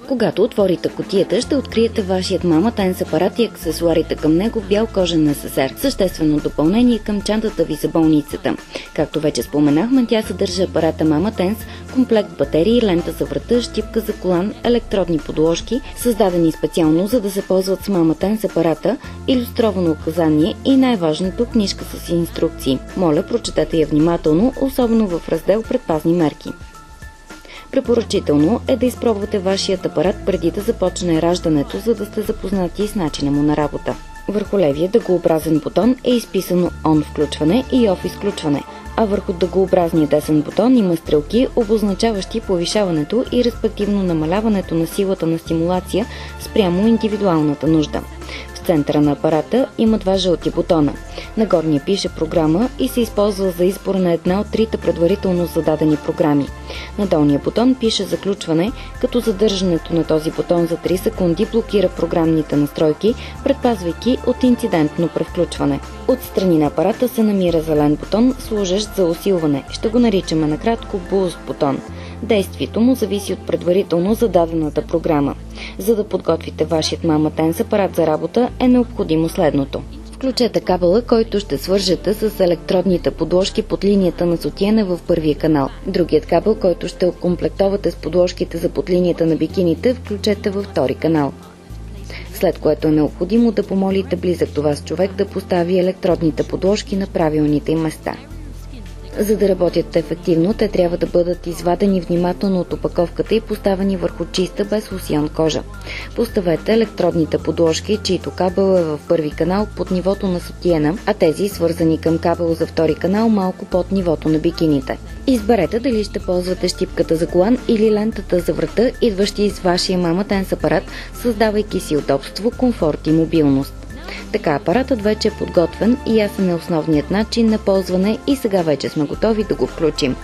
Когато отворите кутията, ще откриете вашият Mama Tense апарат и аксесуарите към него в бял кожен несесер. Съществено допълнение към чантата ви за болницата. Както вече споменахме, тя съдържа апарата Mama Tense, комплект батерии, лента за врата, щипка за колан, електродни подложки, създадени специално за да се ползват с Mama Tense апарата, илюстровано указание и най-важното книжка с инструкции. Моля, прочетете я внимателно, особено в раздел предпазни мерки. Препоръчително е да изпробвате вашият апарат преди да започне раждането, за да сте запознати с начина му на работа. Върху левия дъгообразен бутон е изписано ON включване и OFF изключване, а върху дъгообразния десен бутон има стрелки, обозначаващи повишаването и респективно намаляването на силата на стимулация спрямо индивидуалната нужда. В центъра на апарата има два жълти бутона. На горния пише програма и се използва за избор на една от трите предварително зададени програми. На долния бутон пише заключване, като задържането на този бутон за 3 секунди блокира програмните настройки, предпазвайки от инцидентно превключване. Отстрани на апарата се намира зелен бутон, служещ за усилване. Ще го наричаме накратко Boost бутон. Действието му зависи от предварително зададената програма. За да подготвите вашият Mama Tense апарат за работа е необходимо следното. Включете кабела, който ще свържете с електродните подложки под линията на сутиена в първия канал. Другият кабел, който ще окомплектовате с подложките за под линията на бикините, включете във втори канал. След което е необходимо да помолите близък до вас човек да постави електродните подложки на правилните им места. За да работят ефективно, те трябва да бъдат извадени внимателно от опаковката и поставени върху чиста, без лосьон кожа. Поставете електродните подложки, чието кабел е в първи канал под нивото на сутиена, а тези, свързани към кабел за втори канал, малко под нивото на бикините. Изберете дали ще ползвате щипката за колан или лентата за врата, идващи из вашия Mama Tense апарат, създавайки си удобство, комфорт и мобилност. Така апаратът вече е подготвен и ясен е основният начин на ползване и сега вече сме готови да го включим.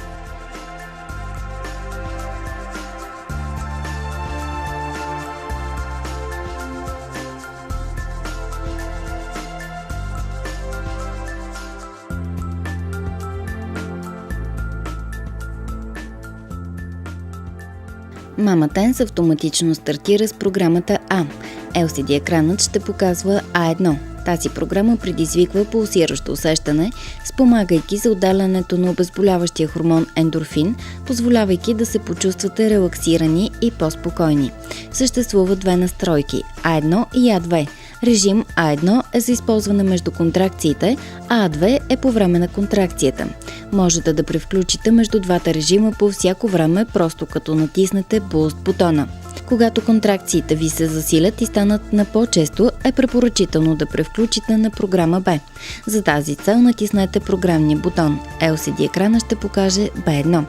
Mama Tense автоматично стартира с програмата А. LCD екранът ще показва А1. Тази програма предизвиква пулсиращо усещане, спомагайки за отделянето на обезболяващия хормон ендорфин, позволявайки да се почувствате релаксирани и по-спокойни. Съществуват две настройки – А1 и А2. Режим А1 е за използване между контракциите, а А2 е по време на контракцията. Можете да превключите между двата режима по всяко време, просто като натиснете Boost бутона. Когато контракциите ви се засилят и станат на по-често, е препоръчително да превключите на програма Б. За тази цел натиснете програмния бутон. LCD екрана ще покаже B1.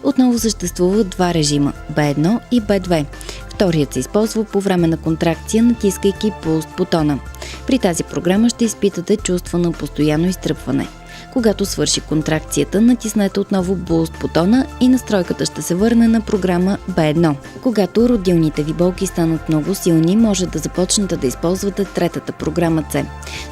Отново съществуват два режима – B1 и B2. Вторият се използва по време на контракция, натискайки Boost бутона. При тази програма ще изпитате чувство на постоянно изтръпване. Когато свърши контракцията, натиснете отново Boost бутона и настройката ще се върне на програма B1. Когато родилните ви болки станат много силни, може да започнете да използвате третата програма C.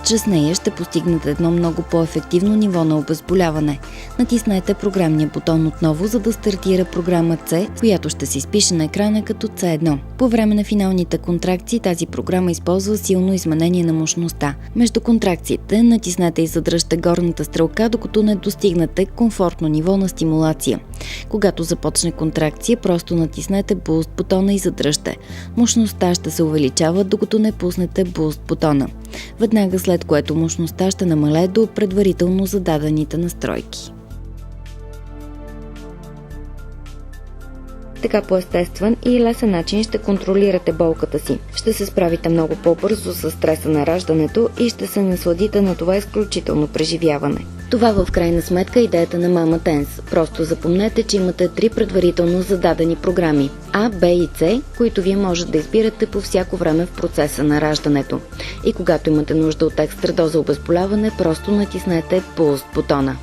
Чрез нея ще постигнете едно много по-ефективно ниво на обезболяване. Натиснете програмния бутон отново, за да стартира програма C, която ще се изпише на екрана като C1. По време на финалните контракции тази програма използва силно изменение на мощността. Между контракциите натиснете и задръжте горната стрелка, докато не достигнете комфортно ниво на стимулация. Когато започне контракция, просто натиснете Boost бутона и задръжте. Мощността ще се увеличава, докато не пуснете Boost бутона. Веднага след което мощността ще намалее до предварително зададените настройки. Така по естествен и лесен начин ще контролирате болката си. Ще се справите много по-бързо с стреса на раждането и ще се насладите на това изключително преживяване. Това в крайна сметка е идеята на Mama Tense. Просто запомнете, че имате 3 предварително зададени програми А, Б и С, които вие можете да избирате по всяко време в процеса на раждането. И когато имате нужда от екстра доза обезболяване, просто натиснете Boost бутона.